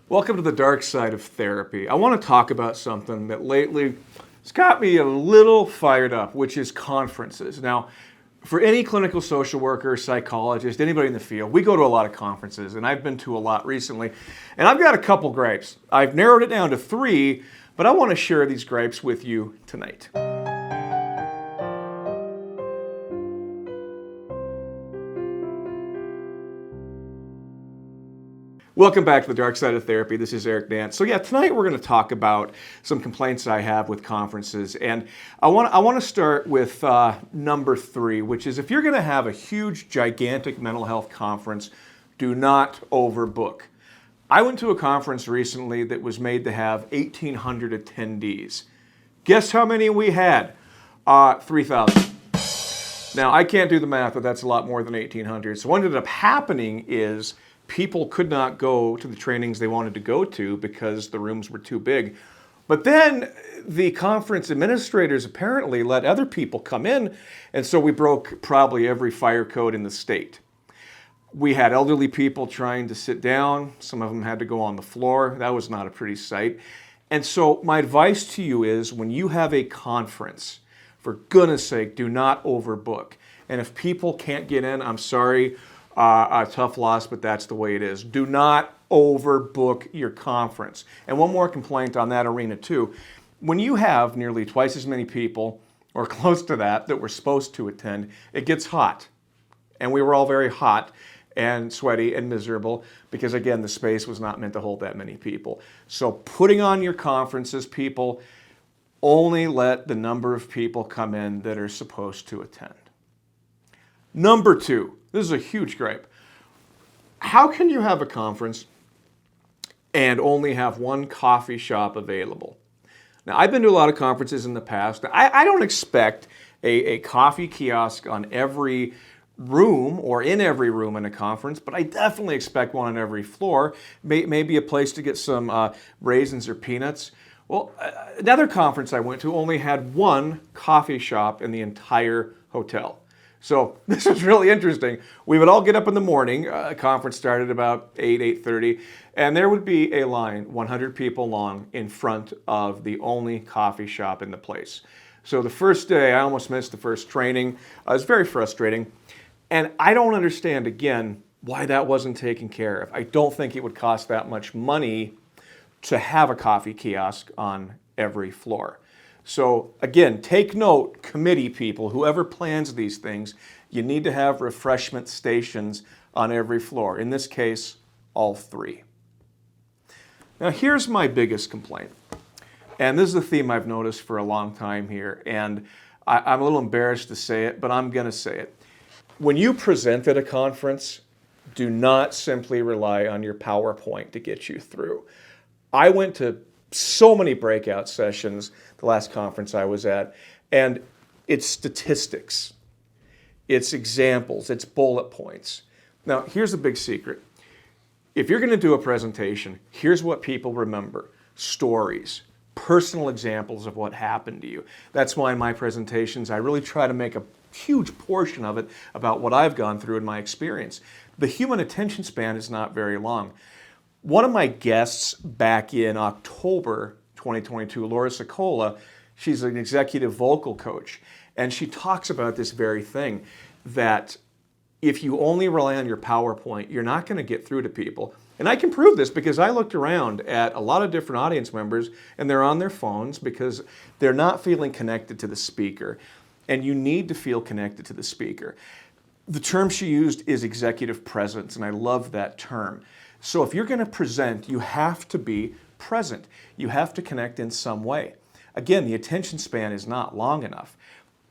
Welcome to the dark side of therapy. I want to talk about something that lately has got me a little fired up, which is conferences. Now, for any clinical social worker, psychologist, anybody in the field, we go to a lot of conferences, and I've been to a lot recently, and I've got a couple gripes. I've narrowed it down to 3, but I want to share these gripes with you tonight. Welcome back to the dark side of therapy. This is Eric Nance. So tonight we're going to talk about some complaints I have with conferences. And I want to start with number 3, which is if you're going to have a huge, gigantic mental health conference, do not overbook. I went to a conference recently that was made to have 1,800 attendees. Guess how many we had? 3,000. Now, I can't do the math, but that's a lot more than 1,800. So what ended up happening is people could not go to the trainings they wanted to go to because the rooms were too big. But then the conference administrators apparently let other people come in, and so we broke probably every fire code in the state. We had elderly people trying to sit down. Some of them had to go on the floor. That was not a pretty sight. And so my advice to you is when you have a conference, for goodness sake, do not overbook. And if people can't get in, I'm sorry, a tough loss, but that's the way it is. Do not overbook your conference. And one more complaint on that arena too. When you have nearly twice as many people, or close to that were supposed to attend, it gets hot. And we were all very hot and sweaty and miserable because, again, the space was not meant to hold that many people. So putting on your conferences, people, only let the number of people come in that are supposed to attend. Number 2, this is a huge gripe. How can you have a conference and only have one coffee shop available? Now, I've been to a lot of conferences in the past. I don't expect a coffee kiosk on every room or in every room in a conference, but I definitely expect one on every floor, maybe a place to get some raisins or peanuts. Well, another conference I went to only had one coffee shop in the entire hotel. So this was really interesting. We would all get up in the morning. A conference started about 8:30, and there would be a line, 100 people long, in front of the only coffee shop in the place. So the first day, I almost missed the first training. It was very frustrating. And I don't understand, again, why that wasn't taken care of. I don't think it would cost that much money to have a coffee kiosk on every floor. So again, take note, committee people, whoever plans these things, you need to have refreshment stations on every floor. In this case, all 3. Now here's my biggest complaint. And this is a theme I've noticed for a long time here. And I'm a little embarrassed to say it, but I'm going to say it. When you present at a conference, do not simply rely on your PowerPoint to get you through. I went to so many breakout sessions the last conference I was at, and it's statistics, it's examples, it's bullet points. Now, here's a big secret. If you're going to do a presentation, here's what people remember: stories, personal examples of what happened to you. That's why in my presentations, I really try to make a huge portion of it about what I've gone through in my experience. The human attention span is not very long. One of my guests back in October 2022, Laura Sokola, she's an executive vocal coach, and she talks about this very thing, that if you only rely on your PowerPoint, you're not going to get through to people. And I can prove this because I looked around at a lot of different audience members, and they're on their phones because they're not feeling connected to the speaker. And you need to feel connected to the speaker. The term she used is executive presence, and I love that term. So if you're going to present, you have to be present. You have to connect in some way. Again, the attention span is not long enough.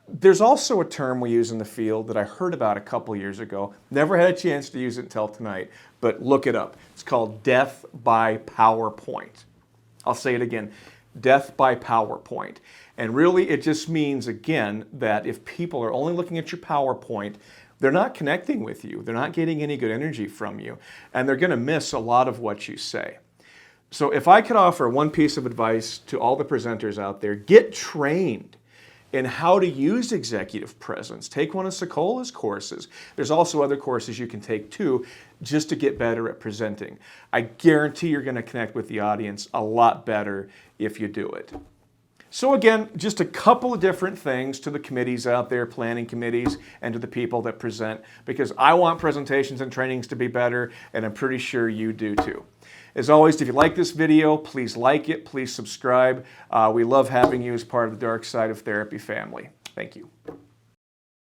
There's also a term we use in the field that I heard about a couple years ago. Never had a chance to use it until tonight, but look it up. It's called death by PowerPoint. I'll say it again, death by PowerPoint. And really it just means, again, that if people are only looking at your PowerPoint, they're not connecting with you. They're not getting any good energy from you. And they're going to miss a lot of what you say. So if I could offer one piece of advice to all the presenters out there, get trained. in how to use executive presence. Take one of Secola's courses. There's also other courses you can take too, just to get better at presenting. I guarantee you're going to connect with the audience a lot better if you do it. So again, just a couple of different things to the committees out there, planning committees, and to the people that present, because I want presentations and trainings to be better, and I'm pretty sure you do too. As always, if you like this video, please like it, please subscribe. We love having you as part of the Dark Side of Therapy family. Thank you.